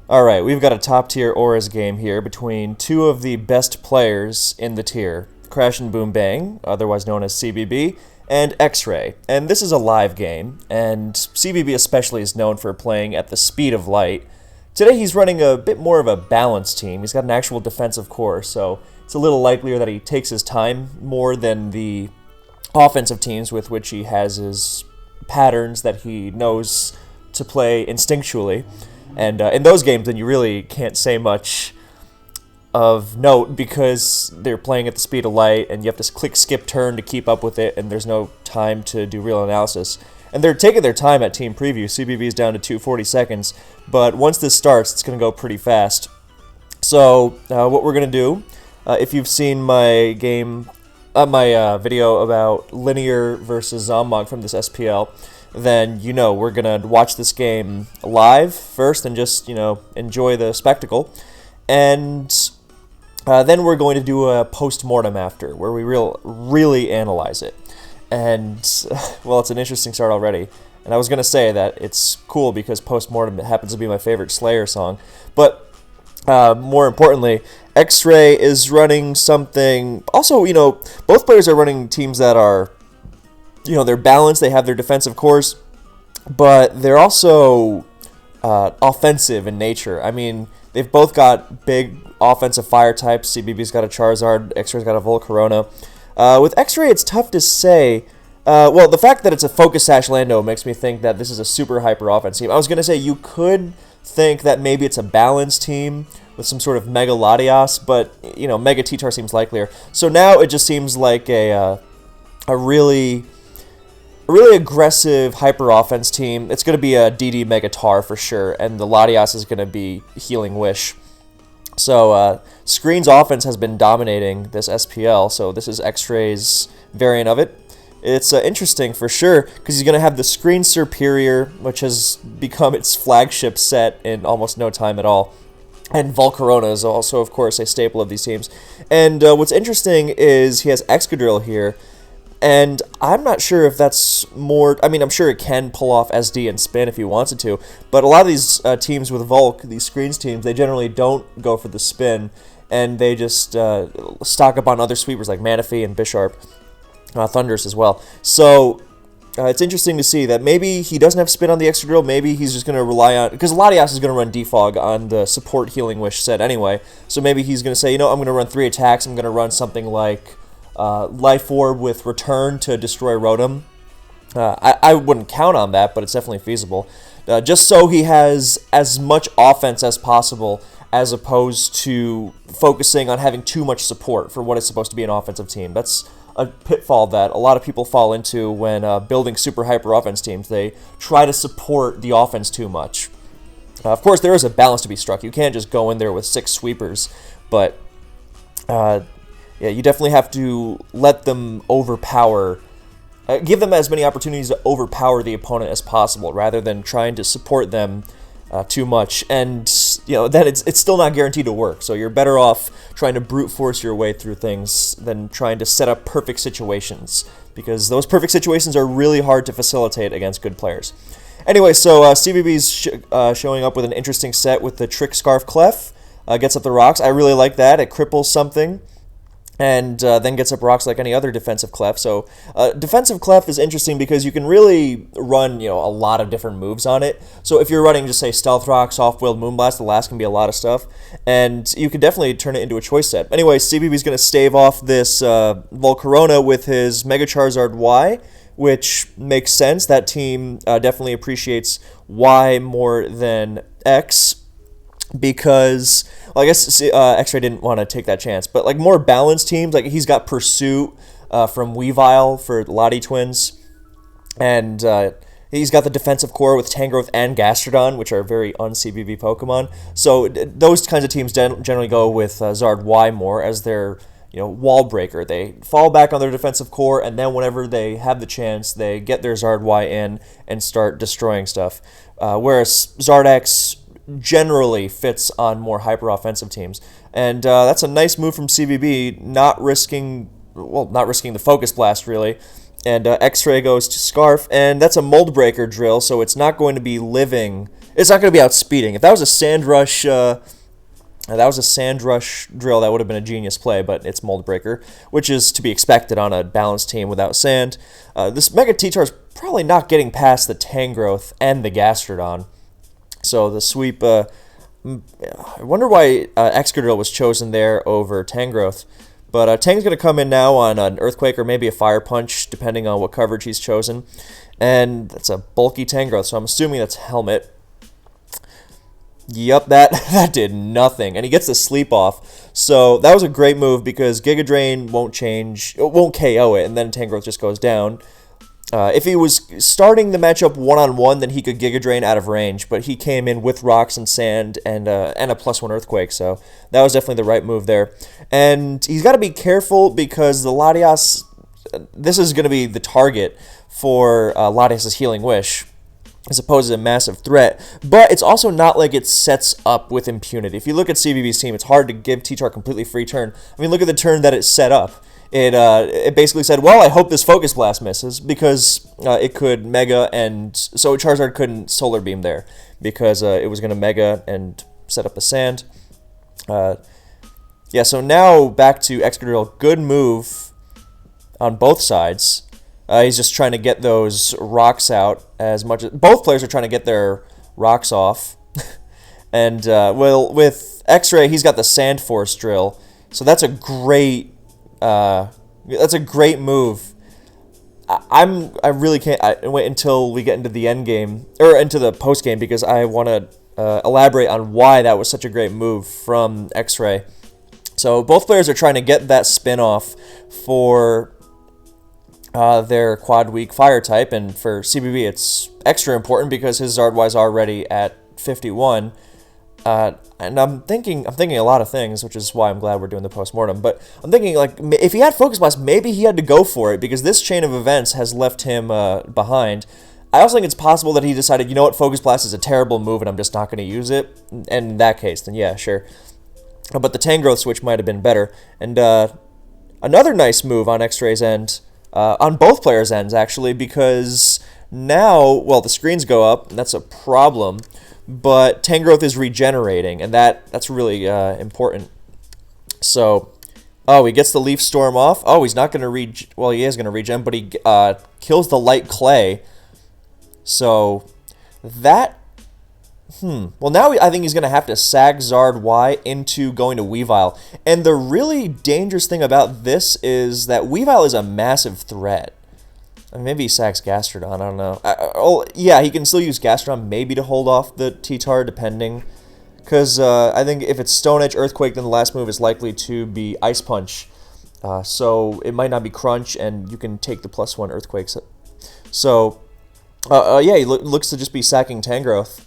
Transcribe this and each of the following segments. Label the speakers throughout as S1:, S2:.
S1: Alright, we've got a top tier ORAS game here between two of the best players in the tier, CrashinBoomBang, otherwise known as CBB, and X-Ray. And this is a live game, and CBB especially is known for playing at the speed of light. Today he's running a bit more of a balanced team. He's got an actual defensive core, so it's a little likelier that he takes his time more than the offensive teams with which he has his patterns that he knows to play instinctually. And in those games, then you really can't say much of note because they're playing at the speed of light and you have to click skip turn to keep up with it, and there's no time to do real analysis. And they're taking their time at team preview. CBB is down to 240 seconds, but once this starts, it's going to go pretty fast. So what we're going to do, if you've seen my video about linear versus Zombog from this SPL, then you know we're going to watch this game live first and just, enjoy the spectacle. And then we're going to do a post-mortem after, where we really analyze it. And, well, it's an interesting start already. And I was going to say that it's cool because post-mortem happens to be my favorite Slayer song. But more importantly, X-Ray is running something... Also, both players are running teams that are... they're balanced, they have their defensive cores, but they're also offensive in nature. I mean, they've both got big offensive fire types. CBB's got a Charizard, X-Ray's got a Volcarona. With X-Ray, it's tough to say. Well, the fact that it's a Focus Sash Lando makes me think that this is a super hyper offense team. I was going to say you could think that maybe it's a balanced team with some sort of Mega Latias, but, Mega T-Tar seems likelier. So now it just seems like a really aggressive hyper offense team. It's going to be a DD Megatar for sure, and the Latias is going to be Healing Wish. So Screen's offense has been dominating this SPL, so this is X-Ray's variant of it. It's interesting for sure, because he's going to have the Screen Superior, which has become its flagship set in almost no time at all. And Volcarona is also, of course, a staple of these teams. And what's interesting is he has Excadrill here, and I'm not sure if that's more... I mean, I'm sure it can pull off SD and spin if he wants it to, but a lot of these teams with Volk, these Screens teams, they generally don't go for the spin, and they just stock up on other sweepers like Manaphy and Bisharp, Thundurus as well. So it's interesting to see that maybe he doesn't have spin on the Excadrill, maybe he's just going to rely on... Because Latias is going to run Defog on the support Healing Wish set anyway, so maybe he's going to say, I'm going to run 3 attacks, I'm going to run something like... Life Orb with Return to destroy Rotom. I wouldn't count on that, but it's definitely feasible. Just so he has as much offense as possible, as opposed to focusing on having too much support for what is supposed to be an offensive team. That's a pitfall that a lot of people fall into when building super hyper offense teams. They try to support the offense too much. Of course, there is a balance to be struck. You can't just go in there with 6 sweepers, but... yeah, you definitely have to let them overpower, give them as many opportunities to overpower the opponent as possible, rather than trying to support them too much. And, then it's still not guaranteed to work. So you're better off trying to brute force your way through things than trying to set up perfect situations, because those perfect situations are really hard to facilitate against good players. Anyway, so CBB's showing up with an interesting set with the Trick Scarf Clef. Gets up the rocks. I really like that. It cripples something. And then gets up rocks like any other defensive clef. So defensive clef is interesting because you can really run a lot of different moves on it. So if you're running just say Stealth Rock, Soft-Wheeled Moonblast, the last can be a lot of stuff, and you can definitely turn it into a choice set. Anyway, CBB's going to stave off this Volcarona with his Mega Charizard Y, which makes sense. That team definitely appreciates Y more than X. Because, well, I guess X-Ray didn't want to take that chance, but like more balanced teams, like he's got Pursuit from Weavile for Lottie Twins, and he's got the defensive core with Tangrowth and Gastrodon, which are very un-CBB Pokemon. So those kinds of teams generally go with Zard Y more as their wall breaker. They fall back on their defensive core, and then whenever they have the chance, they get their Zard Y in and start destroying stuff. Whereas Zardex generally fits on more hyper-offensive teams. And that's a nice move from CBB, not risking the Focus Blast, really. And X-Ray goes to Scarf, and that's a Mold Breaker drill, so it's not going to be living It's not going to be outspeeding. If that was a Sand Rush... that was a Sand Rush drill, that would have been a genius play, but it's Mold Breaker, which is to be expected on a balanced team without sand. This Mega T-Tar is probably not getting past the Tangrowth and the Gastrodon. So the sweep... I wonder why Excadrill was chosen there over Tangrowth. But Tang's going to come in now on an Earthquake or maybe a Fire Punch, depending on what coverage he's chosen. And that's a bulky Tangrowth, so I'm assuming that's Helmet. Yep, that did nothing. And he gets the Sleep Off. So that was a great move because Giga Drain won't KO it, and then Tangrowth just goes down. If he was starting the matchup one-on-one, then he could Giga Drain out of range, but he came in with rocks and sand and a +1 Earthquake, so that was definitely the right move there. And he's got to be careful because the Latias, this is going to be the target for Latias' Healing Wish, as opposed to a massive threat, but it's also not like it sets up with impunity. If you look at CBB's team, it's hard to give T-Tar completely free turn. I mean, look at the turn that it set up. It basically said, well, I hope this Focus Blast misses, because it could Mega, and so Charizard couldn't Solar Beam there, because it was going to Mega and set up a Sand. Yeah, so now back to Excadrill. Good move on both sides. He's just trying to get those rocks out as much as... Both players are trying to get their rocks off. And, well, with X-Ray, he's got the Sand Force drill. So that's a great... that's a great move. I really can't wait until we get into the end game, or into the post game, because I want to elaborate on why that was such a great move from X-Ray. So both players are trying to get that spin off for their quad weak fire type, and for CBB it's extra important because his Zardwise already at 51. And I'm thinking a lot of things, which is why I'm glad we're doing the postmortem. But I'm thinking, like, if he had Focus Blast, maybe he had to go for it, because this chain of events has left him behind. I also think it's possible that he decided, you know what, Focus Blast is a terrible move and I'm just not going to use it. And in that case, then yeah, sure. But the Tangrowth switch might have been better. And another nice move on X-Ray's end, on both players' ends, actually, because now, well, the screens go up, and that's a problem. But Tangrowth is regenerating, and that's really important. So, oh, he gets the Leaf Storm off. Oh, he's not going to well, he is going to regen, but he kills the Light Clay. So, that... Well, now I think he's going to have to sag Zard Y into going to Weavile. And the really dangerous thing about this is that Weavile is a massive threat. Maybe he sacks Gastrodon, I don't know. Oh, yeah, he can still use Gastrodon maybe to hold off the T-Tar, depending. Because I think if it's Stone Edge Earthquake, then the last move is likely to be Ice Punch. So it might not be Crunch, and you can take the +1 Earthquakes. So, yeah, he looks to just be sacking Tangrowth.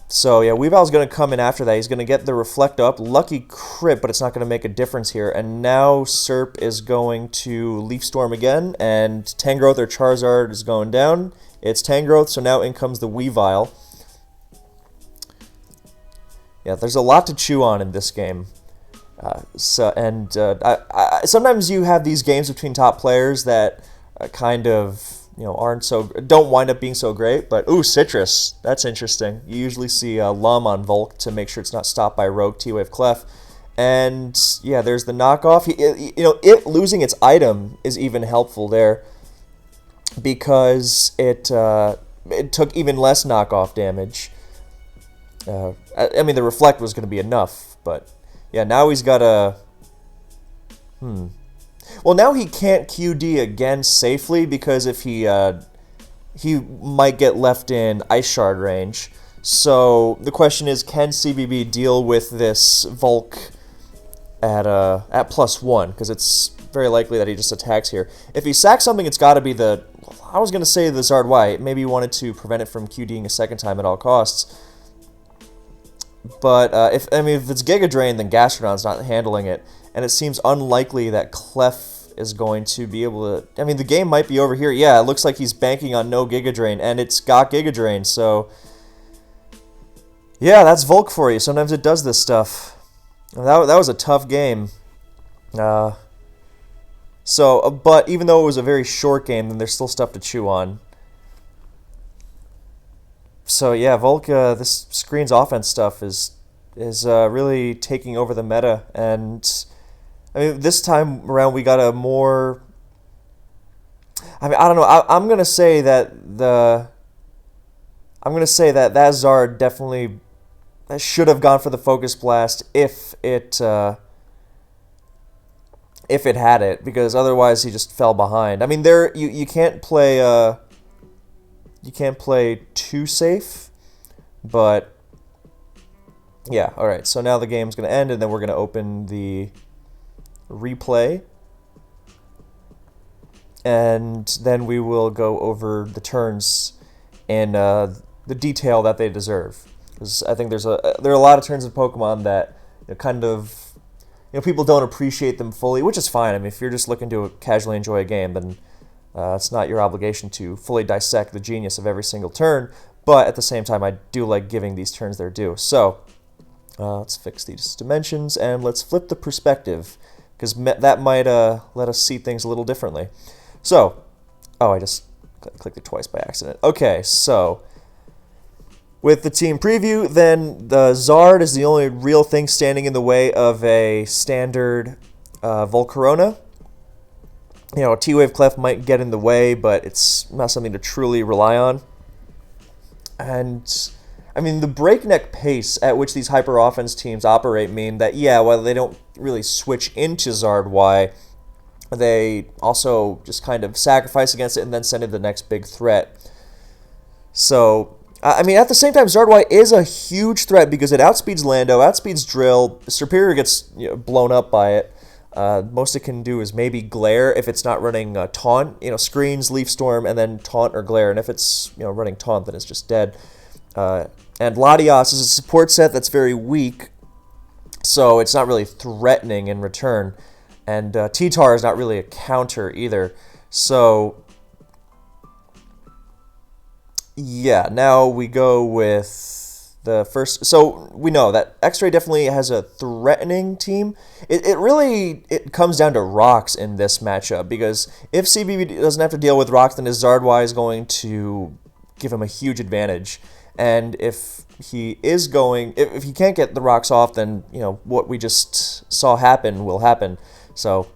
S1: So, yeah, Weavile's going to come in after that. He's going to get the Reflect up. Lucky crit, but it's not going to make a difference here. And now Serp is going to Leaf Storm again, and Tangrowth or Charizard is going down. It's Tangrowth, so now in comes the Weavile. Yeah, there's a lot to chew on in this game. Sometimes you have these games between top players that kind of... don't wind up being so great, but ooh, Citrus, that's interesting. You usually see Lum on Volk to make sure it's not stopped by Rogue T-Wave Clef, and yeah, there's the knockoff. It losing its item is even helpful there because it took even less knockoff damage. I mean, the Reflect was going to be enough, but yeah, now he's got a Well, now he can't QD again safely because if he might get left in Ice Shard range. So the question is, can CBB deal with this Volk at +1? Because it's very likely that he just attacks here. If he sacks something, it's got to be the... I was going to say the Zard Y. Maybe he wanted to prevent it from QDing a second time at all costs. But if it's Giga Drain, then Gastrodon's not handling it. And it seems unlikely that Clef is going to be able to... I mean, the game might be over here. Yeah, it looks like he's banking on no Giga Drain, and it's got Giga Drain, so... Yeah, that's Volk for you. Sometimes it does this stuff. That was a tough game. But even though it was a very short game, then there's still stuff to chew on. So yeah, Volk, this screen's offense stuff is really taking over the meta, and I mean this time around we got a more. I mean I don't know. I'm gonna say that that Zard definitely should have gone for the Focus Blast if it had it, because otherwise he just fell behind. I mean you can't play too safe, but yeah, all right. So now the game's going to end, and then we're going to open the replay, and then we will go over the turns in the detail that they deserve. Because I think there are a lot of turns in Pokemon that kind of people don't appreciate them fully, which is fine. I mean, if you're just looking to casually enjoy a game, then it's not your obligation to fully dissect the genius of every single turn, but at the same time, I do like giving these turns their due. So let's fix these dimensions, and let's flip the perspective, because that might let us see things a little differently. So, I just clicked it twice by accident. Okay, so with the team preview, then the Zard is the only real thing standing in the way of a standard Volcarona. A T-Wave Clef might get in the way, but it's not something to truly rely on. And, I mean, the breakneck pace at which these hyper-offense teams operate mean that, yeah, while they don't really switch into Zard Y, they also just kind of sacrifice against it and then send in the next big threat. So, I mean, at the same time, Zard Y is a huge threat because it outspeeds Lando, outspeeds Drill, Superior gets blown up by it. Most it can do is maybe Glare if it's not running Taunt, Screens, Leaf Storm, and then Taunt or Glare. And if it's running Taunt, then it's just dead. And Latias is a support set that's very weak, so it's not really threatening in return. And T-Tar is not really a counter either. So yeah, now we go with the first. So we know that X-Ray definitely has a threatening team. It comes down to Rocks in this matchup, because if CBB doesn't have to deal with Rocks, then his Zard Y is going to give him a huge advantage. And if he can't get the Rocks off, then what we just saw happen will happen. So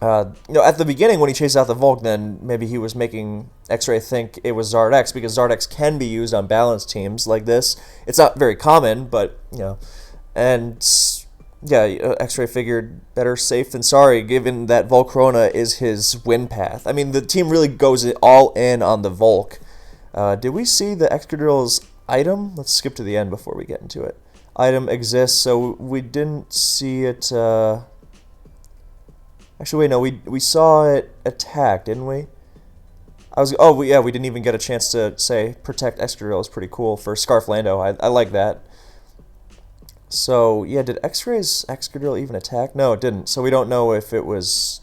S1: at the beginning when he chased out the Volk, then maybe he was making X-Ray think it was Zard X, because Zard X can be used on balanced teams like this. It's not very common, but and yeah, X-Ray figured better safe than sorry, given that Volcarona is his win path. I mean, the team really goes all in on the Volk. Did we see the Excadrill's item? Let's skip to the end before we get into it. Item exists, so we didn't see it. Actually, wait, no, we saw it attack, didn't we? We didn't even get a chance to say Protect Excadrill is pretty cool for Scarf Lando. I like that. So, yeah, did X-Ray's Excadrill even attack? No, it didn't. So we don't know if it was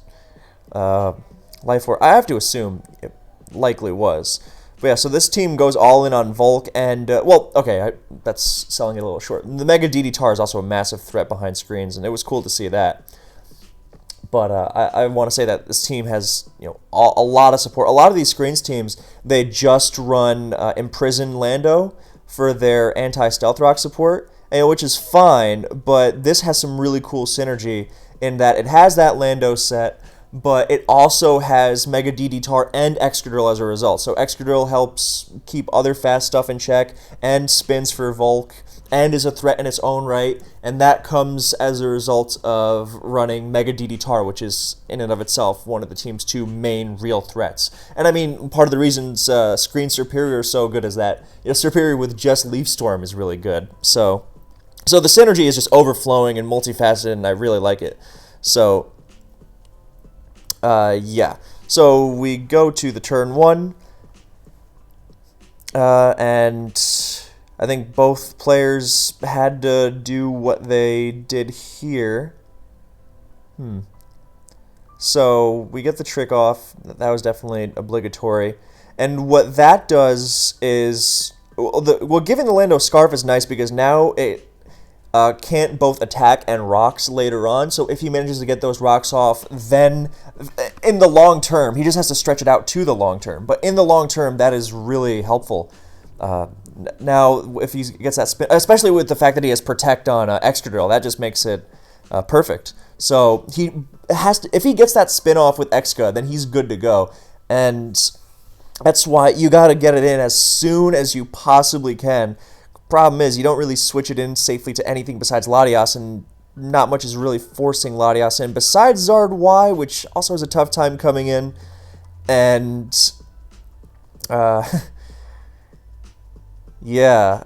S1: Life Orb. I have to assume it likely was. But yeah, so this team goes all in on Volk, and, that's selling it a little short. The Mega DD-Tar is also a massive threat behind screens, and it was cool to see that. But I want to say that this team has a lot of support. A lot of these screens teams, they just run Imprison Lando for their anti-Stealth Rock support, which is fine, but this has some really cool synergy in that it has that Lando set, but it also has Mega DD-Tar and Excadrill as a result. So Excadrill helps keep other fast stuff in check and spins for Volk and is a threat in its own right, and that comes as a result of running Mega DD-Tar, which is in and of itself one of the team's two main real threats. And I mean, part of the reasons Screen Superior is so good is that Superior with just Leaf Storm is really good. So the synergy is just overflowing and multifaceted, and I really like it. So yeah. So we go to the turn one, and I think both players had to do what they did here. So we get the trick off. That was definitely obligatory. And what that does is, giving the Lando Scarf is nice because now it can't both attack and rocks later on. So if he manages to get those rocks off, then in the long term, he just has to stretch it out to the long term. But in the long term, that is really helpful. Now, if he gets that spin, especially with the fact that he has Protect on Extra Drill, that just makes it perfect. So he has to, if he gets that spin off with Exca, then he's good to go. And that's why you got to get it in as soon as you possibly can. Problem is, you don't really switch it in safely to anything besides Latias, and not much is really forcing Latias in, besides Zard Y, which also has a tough time coming in. And, yeah,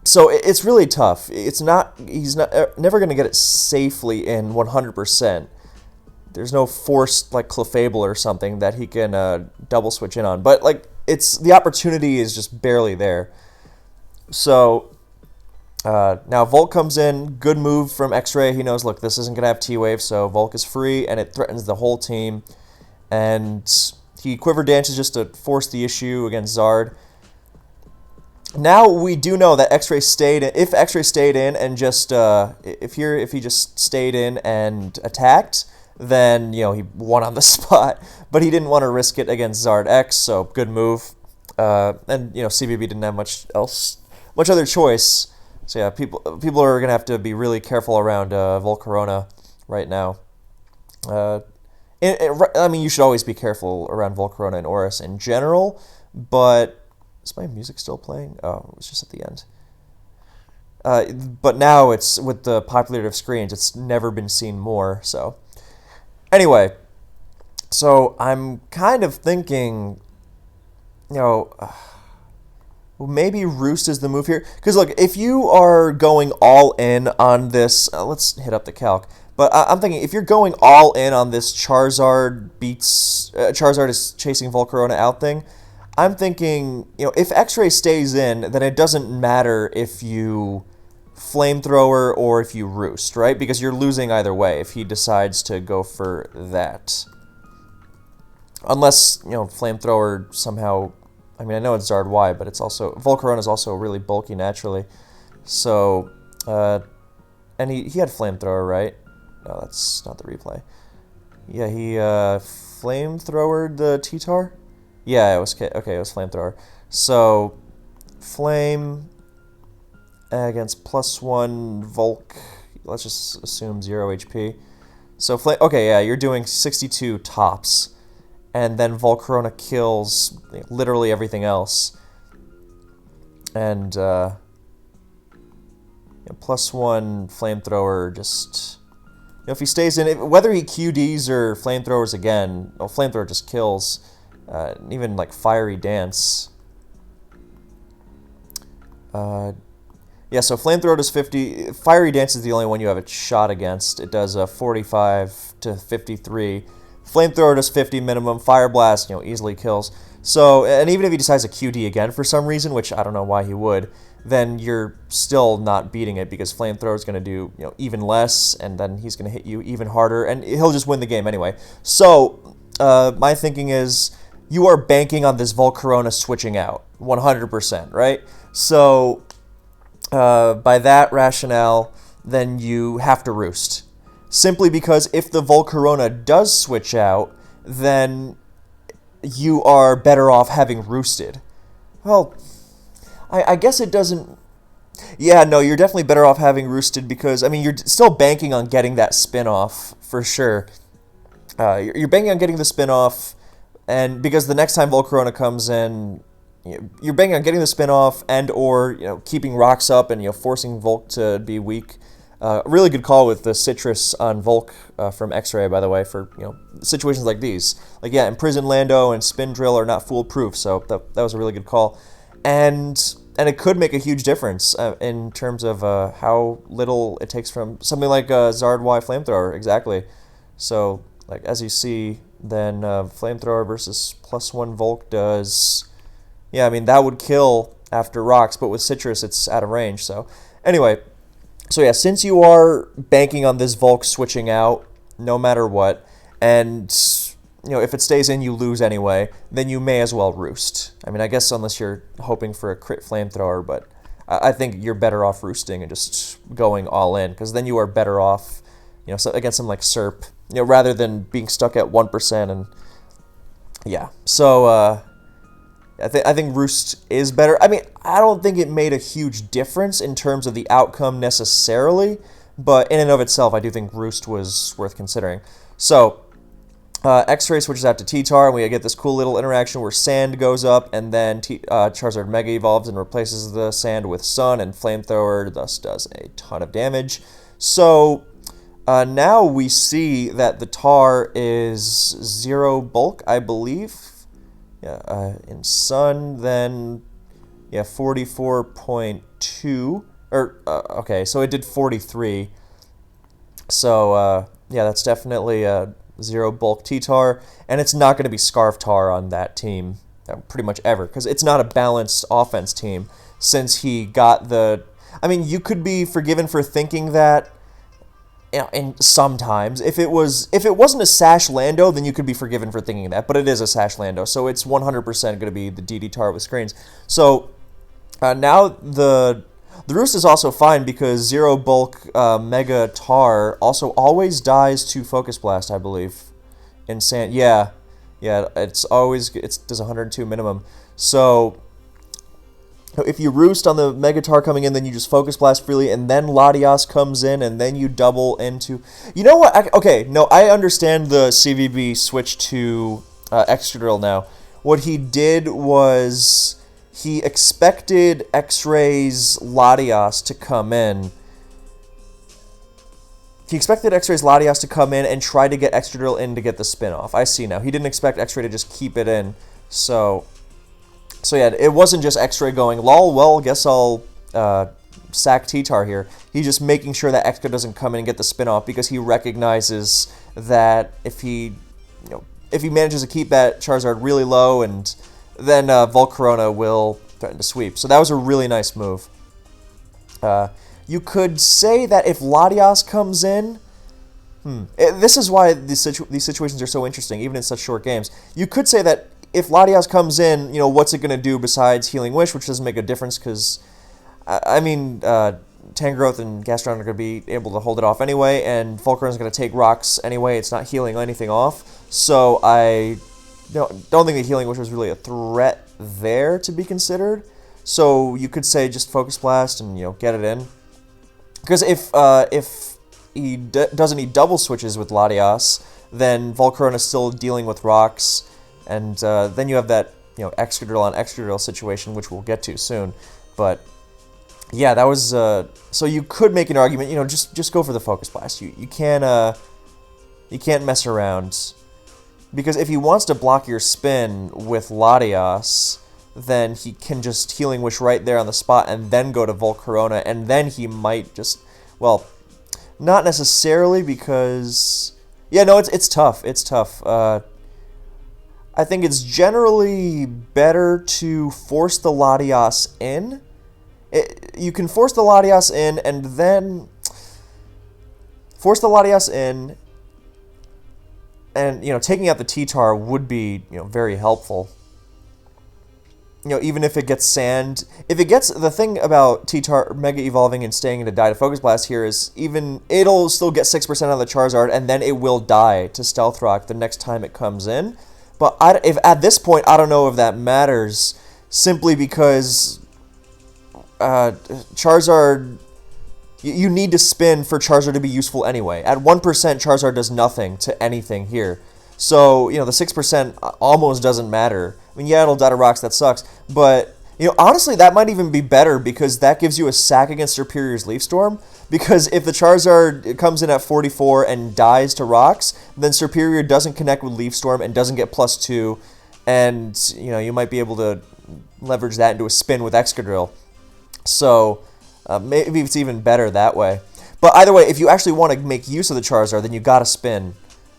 S1: so it's really tough. He's not never going to get it safely in 100%. There's no forced, like, Clefable or something that he can double switch in on. But, like, the opportunity is just barely there. So, now Volk comes in, good move from X-Ray. He knows, look, this isn't going to have T-Wave, so Volk is free, and it threatens the whole team. And he Quiver Dances just to force the issue against Zard. Now we do know that X-Ray stayed in. If X-Ray stayed in and just, if he just stayed in and attacked, then, you know, he won on the spot. But he didn't want to risk it against Zard X, so good move. And, you know, CBB didn't have much other choice. So yeah, people are gonna have to be really careful around Volcarona right now. I mean, you should always be careful around Volcarona and ORAS in general. But is my music still playing? Oh, it was just at the end. But now it's with the popularity of screens, it's never been seen more. So anyway, so I'm kind of thinking, you know. Maybe Roost is the move here. Because, look, if you are going all in on this... let's hit up the calc. But I'm thinking, if you're going all in on this Charizard is chasing Volcarona out thing, I'm thinking, you know, if X-Ray stays in, then it doesn't matter if you Flamethrower or if you Roost, right? Because you're losing either way if he decides to go for that. Unless, you know, Flamethrower somehow... I mean, I know it's Zard Y, but it's also... Volcarona is also really bulky naturally. So, and he had Flamethrower, right? No, that's not the replay. Yeah, he Flamethrowered the T-Tar? Yeah, it was... Okay, it was Flamethrower. So, Flame against +1 Volk. Let's just assume 0 HP. So, okay, yeah, you're doing 62 tops. And then Volcarona kills literally everything else. And +1 Flamethrower just... You know, if he stays in, whether he QDs or Flamethrowers again, well, Flamethrower just kills. Even like Fiery Dance. Yeah, so Flamethrower does 50. Fiery Dance is the only one you have a shot against. It does 45 to 53. Flamethrower does 50 minimum. Fire Blast, you know, easily kills. So, and even if he decides to QD again for some reason, which I don't know why he would, then you're still not beating it because Flamethrower is going to do, you know, even less, and then he's going to hit you even harder, and he'll just win the game anyway. So, my thinking is you are banking on this Volcarona switching out 100%, right? So, by that rationale, then you have to Roost. Simply because if the Volcarona does switch out, then you are better off having Roosted. Well, I guess it doesn't... Yeah, no, you're definitely better off having Roosted because, I mean, you're still banking on getting that spin-off, for sure. You're banking on getting the spin-off, and because the next time Volcarona comes in, you're banking on getting the spin-off and or, you know, keeping rocks up and, you know, forcing Volk to be weak. Really good call with the Citrus on Volk from X-Ray, by the way, for, you know, situations like these. Like, yeah, Imprison Lando and Spin Drill are not foolproof, so that was a really good call. And it could make a huge difference in terms of how little it takes from something like Zard Y Flamethrower, exactly. So, like, as you see, then Flamethrower versus +1 Volk does... Yeah, I mean, that would kill after rocks, but with Citrus, it's out of range, so... Anyway... So yeah, since you are banking on this Volk switching out, no matter what, and, you know, if it stays in, you lose anyway, then you may as well Roost. I mean, I guess unless you're hoping for a crit Flamethrower, but I think you're better off Roosting and just going all in, because then you are better off, you know, against something like Serp, you know, rather than being stuck at 1% and, yeah. So, I think Roost is better. I mean, I don't think it made a huge difference in terms of the outcome necessarily, but in and of itself, I do think Roost was worth considering. So, X-Ray switches out to T-Tar, and we get this cool little interaction where Sand goes up, and then Charizard Mega Evolves and replaces the Sand with Sun, and Flamethrower thus does a ton of damage. So, now we see that the Tar is 0 bulk, I believe. Yeah, in Sun, then, yeah, 44.2, or, okay, so it did 43. So, yeah, that's definitely 0 bulk T-Tar, and it's not going to be Scarf Tar on that team, pretty much ever, because it's not a balanced offense team, since he got the... I mean, you could be forgiven for thinking that, you know, and sometimes, if it wasn't a Sash Lando, then you could be forgiven for thinking that, but it is a Sash Lando, so it's 100% going to be the DD Tar with screens. So, now the Roost is also fine because 0 bulk Mega Tar also always dies to Focus Blast, I believe. In Sand, yeah, it does 102 minimum. So if you Roost on the Mega Tar coming in, then you just Focus Blast freely, and then Latias comes in, and then you double into. You know what? I understand the CVB switch to Excadrill now. What he did was, he expected X-Ray's Latias to come in. He expected X-Ray's Latias to come in and try to get Excadrill in to get the spin-off. I see now. He didn't expect X-Ray to just keep it in. So yeah, it wasn't just X-Ray going, lol, well, guess I'll sack T-Tar here. He's just making sure that X-Ray doesn't come in and get the spin-off, because he recognizes that if he manages to keep that Charizard really low, and then Volcarona will threaten to sweep. So that was a really nice move. You could say that if Latias comes in... This is why these situations are so interesting, even in such short games. You could say that if Latias comes in, you know, what's it going to do besides Healing Wish, which doesn't make a difference, because, I mean, Tangrowth and Gastron are going to be able to hold it off anyway, and Volcarona's going to take rocks anyway. It's not healing anything off. So I don't think the Healing Wish was really a threat there to be considered. So you could say just Focus Blast and, you know, get it in. Because if he doesn't need double switches with Latias, then Volcarona's still dealing with rocks, and then you have that, you know, Excadrill on Excadrill situation, which we'll get to soon. But yeah, that was so you could make an argument, you know, just go for the Focus Blast. You can't mess around, because if he wants to block your spin with Latias, then he can just Healing Wish right there on the spot and then go to Volcarona, and then he might just, well, not necessarily, because, yeah, no, it's tough. It's tough. I think it's generally better to force the Latias in. You can force the Latias in, and then force the Latias in, and, you know, taking out the T-Tar would be, you know, very helpful. You know, even if it gets Sand, if it gets, the thing about T-Tar Mega Evolving and staying in to die to Focus Blast here is, even, it'll still get 6% out of the Charizard, and then it will die to Stealth Rock the next time it comes in. But if at this point, I don't know if that matters, simply because Charizard, you need to spin for Charizard to be useful anyway. At 1%, Charizard does nothing to anything here. So, you know, the 6% almost doesn't matter. I mean, yeah, it'll die to rocks, that sucks. But, you know, honestly, that might even be better, because that gives you a sack against Superior's Leaf Storm. Because if the Charizard comes in at 44 and dies to rocks, then Superior doesn't connect with Leaf Storm and doesn't get +2. And, you know, you might be able to leverage that into a spin with Excadrill. So, maybe it's even better that way. But either way, if you actually want to make use of the Charizard, then you gotta spin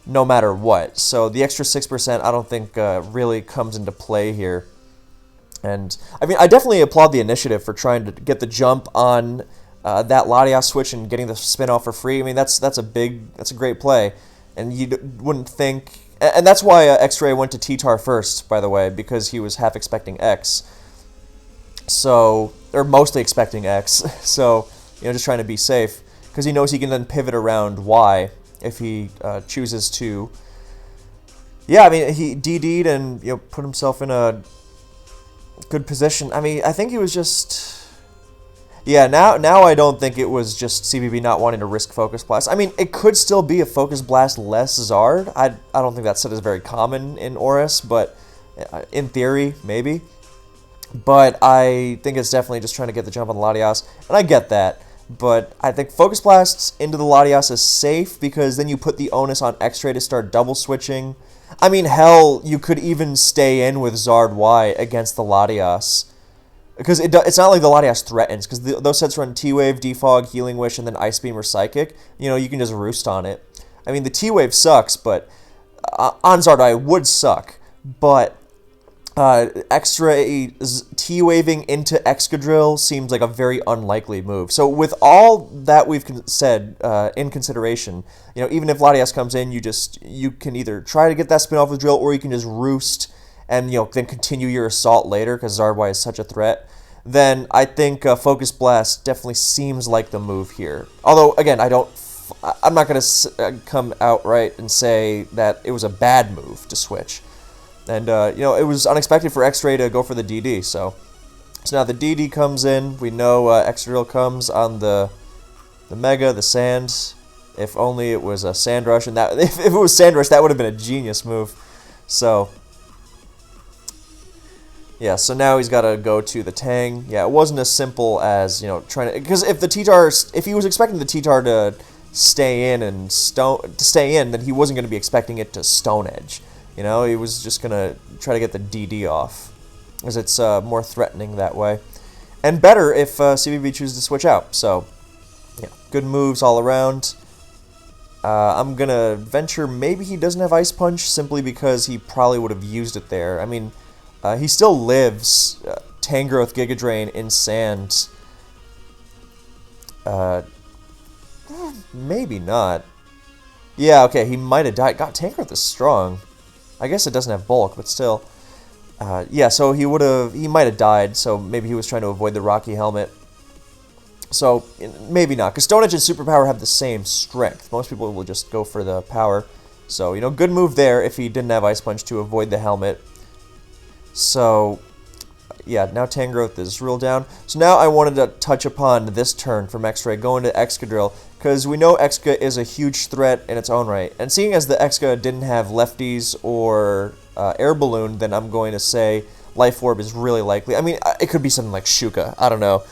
S1: no matter what. So the extra 6% I don't think really comes into play here. And I mean, I definitely applaud the initiative for trying to get the jump on that Latias switch and getting the spin off for free. I mean, that's a great play, and you wouldn't think, and that's why X-Ray went to T-Tar first, by the way, because he was half expecting X. So, or mostly expecting X. So, you know, just trying to be safe, because he knows he can then pivot around Y if he chooses to. Yeah, I mean, he DD'd and, you know, put himself in a Good position. I mean, I think he was just... Yeah, now I don't think it was just CBB not wanting to risk Focus Blast. I mean, it could still be a Focus Blast less Zard. I don't think that set is very common in ORAS, but in theory, maybe. But I think it's definitely just trying to get the jump on the Latias, and I get that. But I think Focus Blasts into the Latias is safe, because then you put the onus on X-Ray to start double switching. I mean, hell, you could even stay in with Zard Y against the Latias. Because it's not like the Latias threatens, because those sets run T-Wave, Defog, Healing Wish, and then Ice Beam or Psychic. You know, you can just roost on it. I mean, the T-Wave sucks, but on Zardai would suck. But X-Ray T-Waving into Excadrill seems like a very unlikely move. So with all that we've said in consideration, you know, even if Latias comes in, you can either try to get that spin off with Drill, or you can just roost and, you know, then continue your assault later, because Zardwai is such a threat. Then I think Focus Blast definitely seems like the move here. Although, again, I'm not going to come outright and say that it was a bad move to switch. And, you know, it was unexpected for X-Ray to go for the DD, so now the DD comes in. We know Excadrill comes on the Mega, the Sand. If only it was a Sand Rush, and that if it was Sand Rush, that would have been a genius move. So... yeah, so now he's got to go to the Tang. Yeah, it wasn't as simple as, you know, trying to... because if he was expecting the T-Tar to stay in, then he wasn't going to be expecting it to Stone Edge. You know, he was just going to try to get the DD off, because it's more threatening that way. And better if CBB chooses to switch out. So, yeah, good moves all around. I'm going to venture maybe he doesn't have Ice Punch, simply because he probably would have used it there. I mean... he still lives Tangrowth, Giga Drain in Sand. Maybe not. Yeah, okay, he might have died. God, Tangrowth is strong. I guess it doesn't have bulk, but still. Yeah, so he might have died, so maybe he was trying to avoid the Rocky Helmet. So, maybe not, because Stone Edge and Superpower have the same strength. Most people will just go for the power. So, you know, good move there if he didn't have Ice Punch to avoid the helmet. So, yeah, now Tangrowth is real down. So now I wanted to touch upon this turn from X-Ray, going to Excadrill, because we know Exca is a huge threat in its own right. And seeing as the Exca didn't have Lefties or Air Balloon, then I'm going to say Life Orb is really likely. I mean, it could be something like Shuka, I don't know.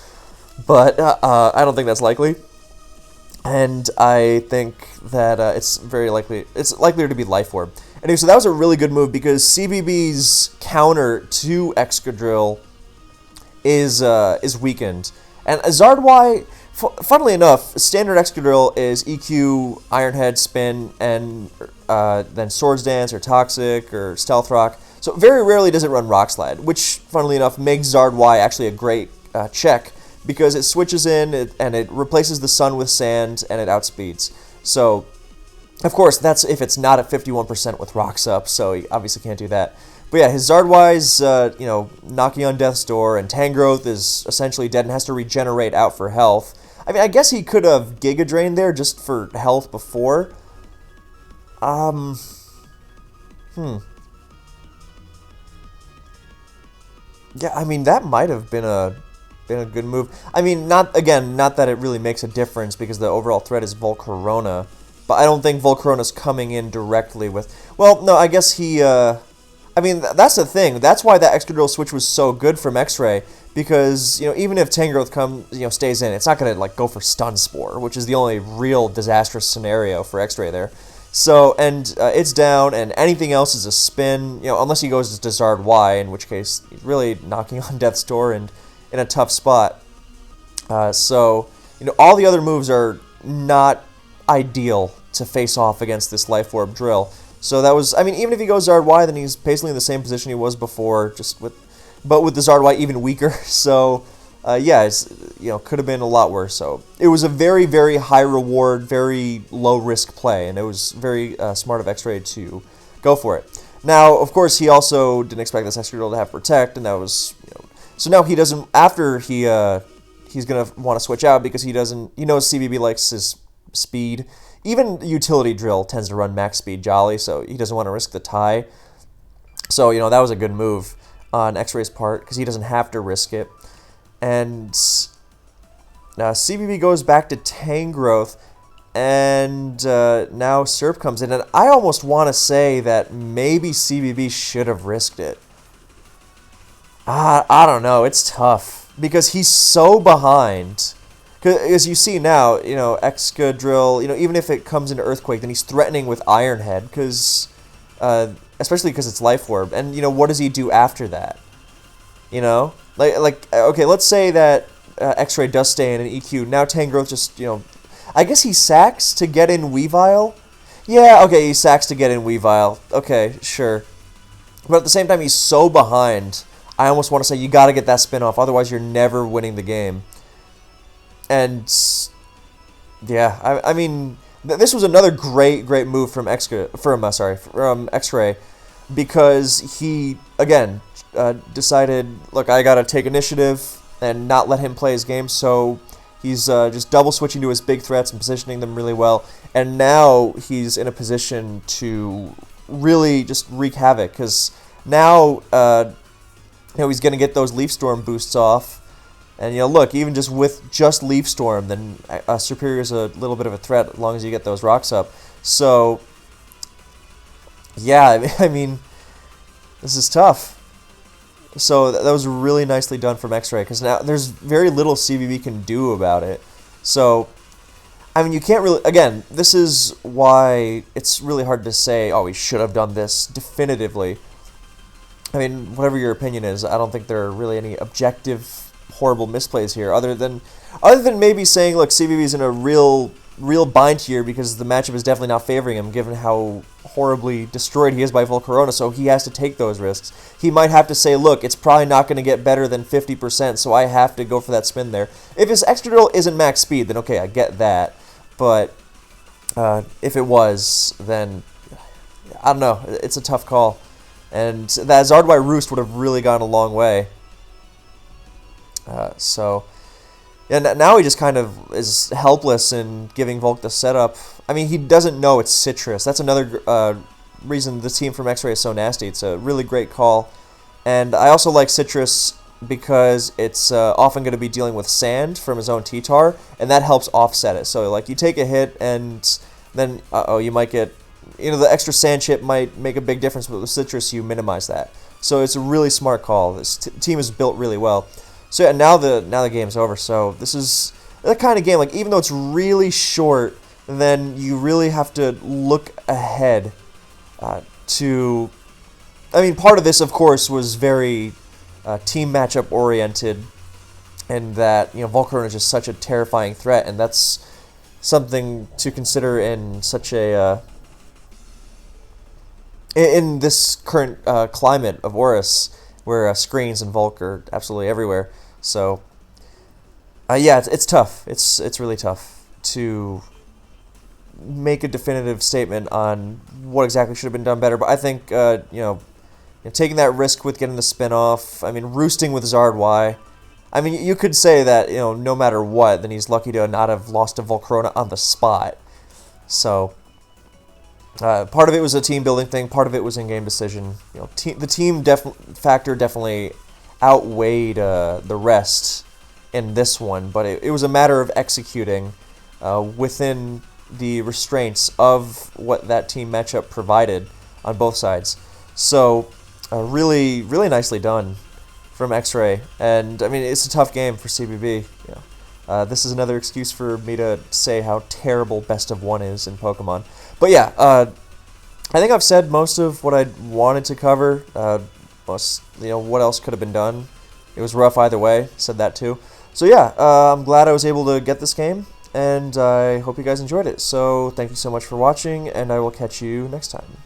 S1: But I don't think that's likely. And I think that it's likelier to be Life Orb. Anyway, so that was a really good move, because CBB's counter to Excadrill is weakened. And Zardwai, funnily enough, standard Excadrill is EQ, Iron Head, Spin, and then Swords Dance or Toxic or Stealth Rock. So very rarely does it run Rock Slide, which, funnily enough, makes Zardwai actually a great check, because it switches in and it replaces the Sun with Sand and it outspeeds. So... of course, that's if it's not at 51% with rocks up, so he obviously can't do that. But yeah, his Zardwai's, you know, knocking on Death's Door, and Tangrowth is essentially dead and has to regenerate out for health. I mean, I guess he could have Giga Drained there just for health before. Yeah, I mean, that might have been a good move. I mean, not that it really makes a difference, because the overall threat is Volcarona. But I don't think Volcarona's coming in directly with... well, no, I guess he... I mean, that's the thing. That's why that Excadrill switch was so good from X-Ray. Because, you know, even if Tangrowth stays in, it's not going to, like, go for Stun Spore, which is the only real disastrous scenario for X-Ray there. So, and it's down, and anything else is a spin, you know, unless he goes to Zard Y, in which case he's really knocking on Death's Door and in a tough spot. So, you know, all the other moves are not ideal to face off against this Life Orb drill. So that was, I mean, even if he goes Zard Y, then he's basically in the same position he was before, but with the Zard Y even weaker. So, yeah, it's, you know, could have been a lot worse. So it was a very, very high reward, very low risk play, and it was very smart of X-Ray to go for it. Now, of course, he also didn't expect this Excadrill to have Protect, and that was, you know, so now he doesn't, after he's gonna want to switch out, because he knows CBB likes his speed. Even Utility Drill tends to run max speed Jolly, so he doesn't want to risk the tie. So, you know, that was a good move. on X-Ray's part because he doesn't have to risk it. And CBB goes back to Tangrowth, and now Serp comes in. And I almost want to say that maybe CBB should have risked it. I don't know. It's tough because he's so behind. As you see now, Excadrill, even if it comes into Earthquake, then he's threatening with Iron Head, because, especially because it's Life Orb. And, what does he do after that? Okay, let's say that X-Ray does stay in an EQ. Now Tangrowth just, I guess he sacks to get in Weavile? Yeah, okay, he sacks to get in Weavile. Okay, sure. But at the same time, he's so behind, I almost want to say you got to get that spin off, otherwise you're never winning the game. And yeah, I mean, this was another great move from X-Ray, because he again decided, look, I gotta take initiative and not let him play his game. So he's just double switching to his big threats and positioning them really well. And now he's in a position to really just wreak havoc, because now he's gonna get those Leaf Storm boosts off. And, look, even just with just Leaf Storm, then Superior is a little bit of a threat as long as you get those rocks up. So, yeah, I mean, this is tough. So that was really nicely done from X-Ray, because now there's very little CBB can do about it. So, I mean, you can't really, again, this is why it's really hard to say, oh, we should have done this definitively. I mean, whatever your opinion is, I don't think there are really any objective horrible misplays here, other than maybe saying, look, CBB's in a real bind here because the matchup is definitely not favoring him, given how horribly destroyed he is by Volcarona, so he has to take those risks. He might have to say, look, it's probably not going to get better than 50%, so I have to go for that spin there. If his extra drill isn't max speed, then okay, I get that, but if it was, then I don't know, it's a tough call. And that Zardwire Roost would have really gone a long way. Yeah, now he just kind of is helpless in giving Volk the setup. I mean, he doesn't know it's Citrus. That's another reason the team from X-Ray is so nasty. It's a really great call. And I also like Citrus because it's often going to be dealing with sand from his own T-Tar, and that helps offset it. So, like, you take a hit, and then, you might get, the extra sand chip might make a big difference, but with Citrus, you minimize that. So it's a really smart call. This team is built really well. So yeah, now the game's over. So this is the kind of game, like, even though it's really short, then you really have to look ahead to... I mean, part of this, of course, was very team matchup oriented, and that, Volcarona is just such a terrifying threat, and that's something to consider in such a... in this current climate of ORAS, where screens and Volk are absolutely everywhere. So, yeah, it's tough. It's really tough to make a definitive statement on what exactly should have been done better. But I think, taking that risk with getting the spin off, I mean, roosting with Zard Y. I mean, you could say that, no matter what, then he's lucky to not have lost to Volcarona on the spot. So... part of it was a team building thing. Part of it was in-game decision. The team factor definitely outweighed the rest in this one, but it was a matter of executing within the restraints of what that team matchup provided on both sides. So, really nicely done from X-Ray. And I mean, it's a tough game for CBB. This is another excuse for me to say how terrible Best of One is in Pokemon. But yeah, I think I've said most of what I wanted to cover. What else could have been done? It was rough either way. Said that too. So yeah, I'm glad I was able to get this game, and I hope you guys enjoyed it. So thank you so much for watching, and I will catch you next time.